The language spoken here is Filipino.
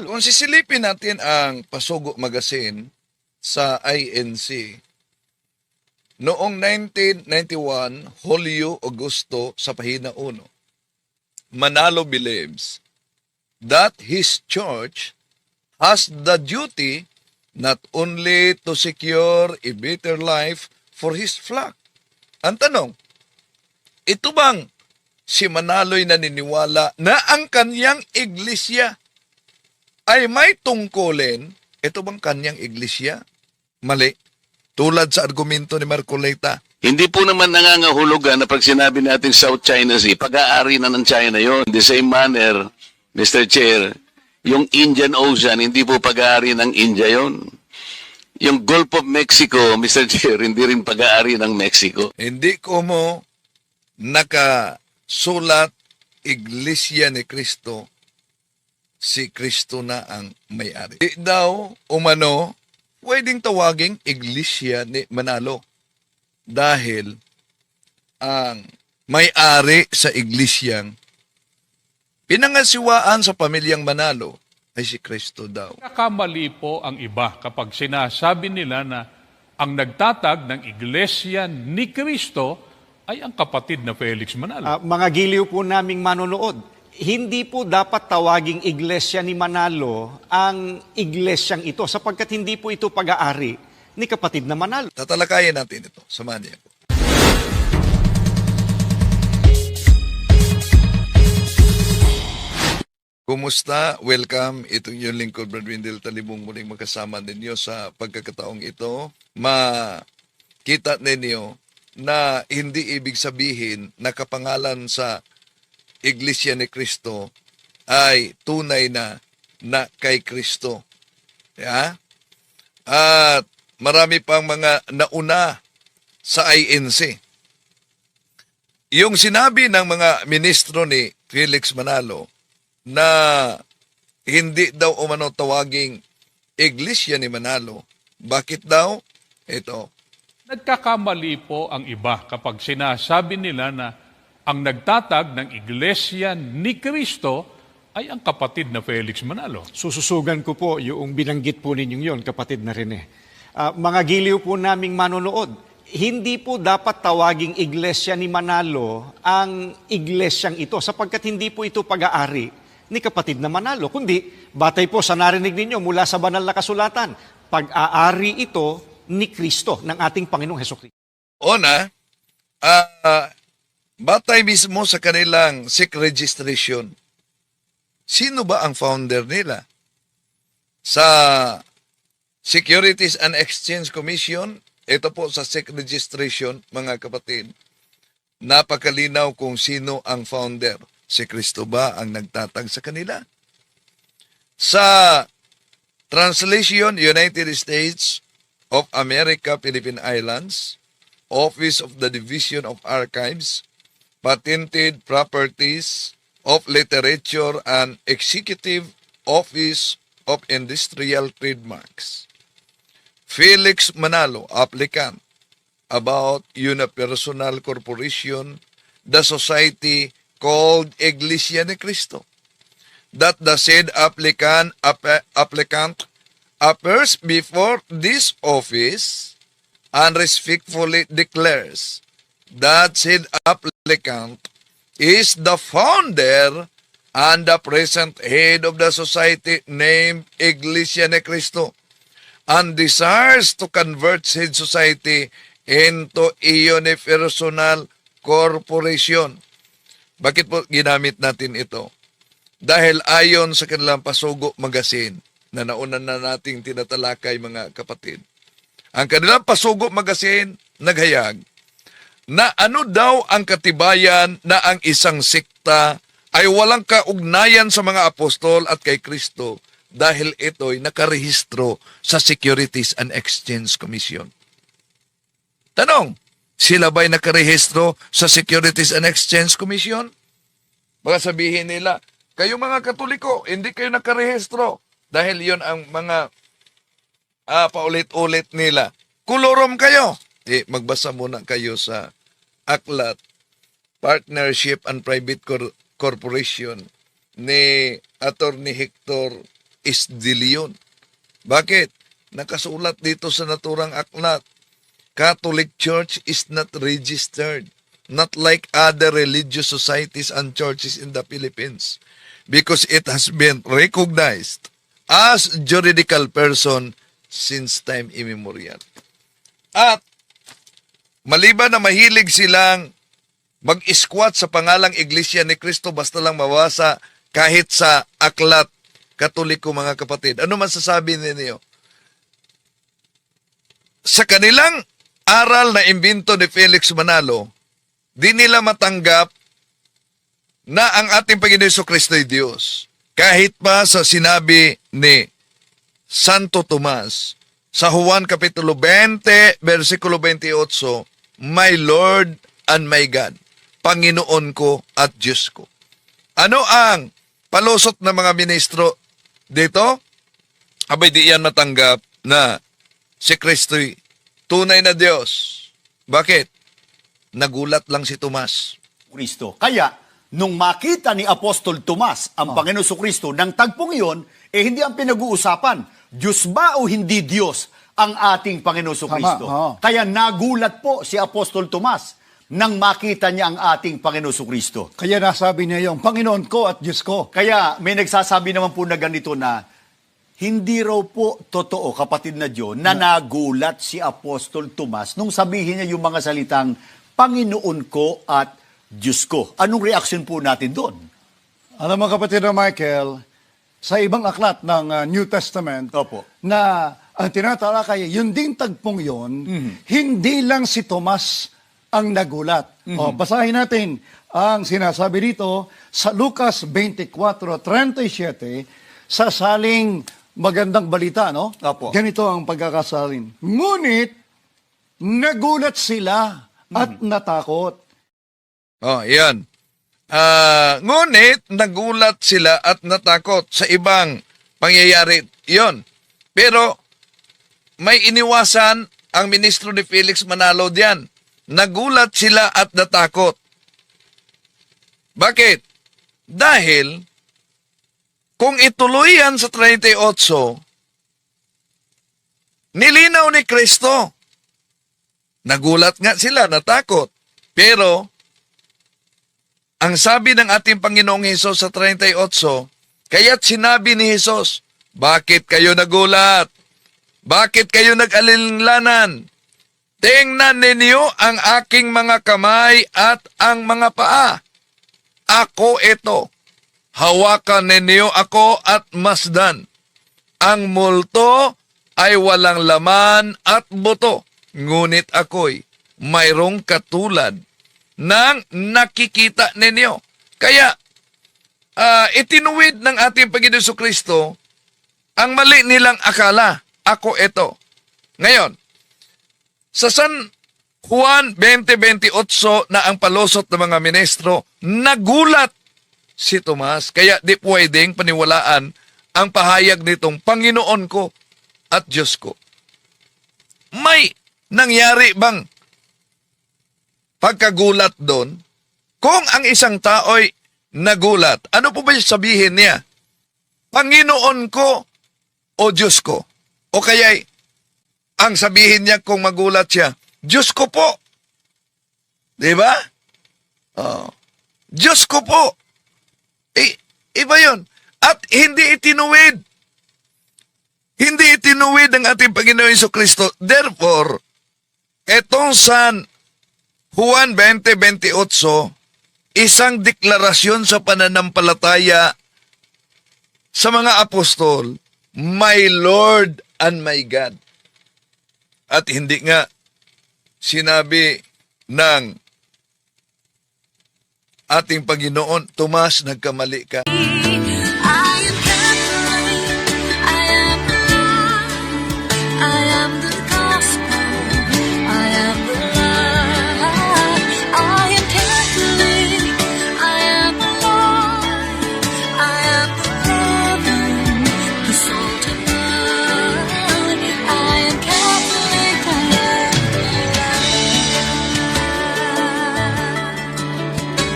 Kung sisilipin natin ang Pasugo Magazine sa INC, noong 1991, Hulyo, Agosto, sa pahina 1, Manalo believes that his church has the duty not only to secure a better life for his flock. Ang tanong, ito bang si Manalo'y naniniwala na ang kanyang iglesia ay may tungkulin? Ito bang kanyang iglesia? Mali. Tulad sa argumento ni Marcoleta. Hindi po naman nangangahulugan na pag sinabi natin South China Sea, pag-aari na ng China yon. The same manner, Mr. Chair, yung Indian Ocean, hindi po pag-aari ng India yon. Yung Gulf of Mexico, Mr. Chair, hindi rin pag-aari ng Mexico. Hindi ko mo nakasulat Iglesia ni Cristo, si Cristo na ang may-ari. Di daw, umano, pwedeng tawaging Iglesia ni Manalo dahil ang may-ari sa iglesyang pinangasiwaan sa pamilyang Manalo ay si Cristo daw. Nakakamali po ang iba kapag sinasabi nila na ang nagtatag ng Iglesia ni Cristo ay ang kapatid na Felix Manalo. Mga giliw po naming manonood, hindi po dapat tawaging Iglesia ni Manalo ang iglesyang ito sapagkat hindi po ito pag-aari ni kapatid na Manalo. Tatalakayin natin ito. Samahan niyo po. Kumusta? Welcome. Ito yung lingkod, Brad Wendell Talibong, muling magkasama ninyo sa pagkakataong ito. Makita ninyo na hindi ibig sabihin na kapangalan sa Iglesia ni Cristo ay tunay na kay Cristo. Yeah? At marami pang mga nauna sa INC. Yung sinabi ng mga ministro ni Felix Manalo na hindi daw umano tawaging Iglesia ni Manalo. Bakit daw? Ito. Nagkakamali po ang iba kapag sinasabi nila na ang nagtatag ng Iglesia ni Cristo ay ang kapatid na Felix Manalo. Sususugan ko po yung binanggit po ninyong yon, kapatid na Rene. Mga giliw po naming manonood, hindi po dapat tawaging Iglesia ni Manalo ang iglesyang ito sapagkat hindi po ito pag-aari ni kapatid na Manalo, kundi batay po sa narinig ninyo mula sa banal na kasulatan, pag-aari ito ni Kristo, ng ating Panginoong Hesukristo. Una, batay mismo sa kanilang SEC registration, sino ba ang founder nila? Sa Securities and Exchange Commission, ito po sa SEC registration, mga kapatid, napakalinaw kung sino ang founder. Si Cristo ba ang nagtatag sa kanila? Sa Translation, United States of America, Philippine Islands, Office of the Division of Archives, Patented Properties of Literature and Executive Office of Industrial Trademarks. Felix Manalo, applicant, about Unipersonal Corporation, the society called Iglesia ni Cristo, that the said applicant appears before this office and respectfully declares that said applicant is the founder and the present head of the society named Iglesia ni Cristo and desires to convert said society into a unipersonal corporation. Bakit po ginamit natin ito? Dahil ayon sa kanilang Pasugo Magazine na nauna na nating tinatalakay, mga kapatid, ang kanilang Pasugo Magazine naghayag na ano daw ang katibayan na ang isang sekta ay walang kaugnayan sa mga apostol at kay Kristo dahil ito'y nakarehistro sa Securities and Exchange Commission. Tanong, sila ba'y nakarehistro sa Securities and Exchange Commission? Baka sabihin nila, kayo mga Katoliko, hindi kayo nakarehistro. Dahil yon ang mga paulit-ulit nila. Kulorom kayo. Magbasa muna kayo sa aklat, Partnership and Private Corporation ni Attorney Hector is de Leon. Bakit? Nakasulat dito sa naturang aklat. Catholic Church is not registered, not like other religious societies and churches in the Philippines, because it has been recognized as juridical person since time immemorial. At maliban na mahilig silang mag-squat sa pangalang Iglesia ni Cristo basta lang mawasa kahit sa aklat Katoliko, mga kapatid. Ano man sasabi ninyo? Sa kanilang aral na imbento ni Felix Manalo, di nila matanggap na ang ating Panginoon Jesucristo ay Diyos. Kahit pa sa sinabi ni Santo Tomas sa Juan Kapitulo 20, versikulo 28, My Lord and my God, Panginoon ko at Diyos ko. Ano ang palusot ng mga ministro dito? Abay, di yan matanggap na si Kristo'y tunay na Diyos. Bakit? Nagulat lang si Tomas. Kristo. Kaya, nung makita ni Apostol Tomas ang Panginoon Kristo ng tagpong iyon, hindi ang pinag-uusapan, Diyos ba o hindi Diyos ang ating Panginoon Kristo? Kaya nagulat po si Apostol Tomas nang makita niya ang ating Panginoon Kristo. Kaya nasabi niya yung Panginoon ko at Diyos ko. Kaya may nagsasabi naman po na ganito na, hindi raw po totoo, kapatid na Diyo, na nagulat si Apostol Tomas nung sabihin niya yung mga salitang, Panginoon ko at Diyos ko. Anong reaksyon po natin doon? Alam mo kapatid na Michael, sa ibang aklat ng New Testament, Opo. na ang tinatalakay, yun ding tagpong yun, hindi lang si Tomas ang nagulat. O, basahin natin ang sinasabi dito sa Lucas 24:37, sa saling magandang balita, no? Opo. Ganito ang pagkakasalin. Ngunit, nagulat sila at natakot. Oh, yan. Ngunit, nagulat sila at natakot sa ibang pangyayari yon. Pero, may iniwasan ang ministro ni Felix Manalo diyan. Nagulat sila at natakot. Bakit? Dahil, kung ituloy yan sa 38, nilinaw ni Kristo. Nagulat nga sila, natakot. Pero, ang sabi ng ating Panginoong Hesus sa 38, kaya't sinabi ni Hesus, bakit kayo nagulat? Bakit kayo nag-alinlanan? Tingnan ninyo ang aking mga kamay at ang mga paa. Ako ito. Hawakan ninyo ako at masdan. Ang multo ay walang laman at buto. Ngunit ako'y mayroong katulad ng nakikita ninyo. Kaya, itinuwid ng ating Panginoon Jesucristo ang mali nilang akala. Ako ito. Ngayon, sa San Juan 20:28 na ang palusot ng mga ministro, nagulat si Tomas. Kaya di pwedeng paniwalaan ang pahayag nitong Panginoon ko at Diyos ko. May nangyari bang pagkagulat doon? Kung ang isang tao'y nagulat, ano po ba sabihin niya? Panginoon ko o Diyos ko? O kaya'y ang sabihin niya kung magulat siya, Diyos ko po. Diba? Oh. Diyos ko po. Iba yun. At hindi itinuwid. Hindi itinuwid ang ating Panginoon Jesucristo. Therefore, etong San Juan 20:28, isang deklarasyon sa pananampalataya sa mga apostol, My Lord and my God. At hindi nga sinabi ng ating Panginoon, Tomas, nagkamali ka.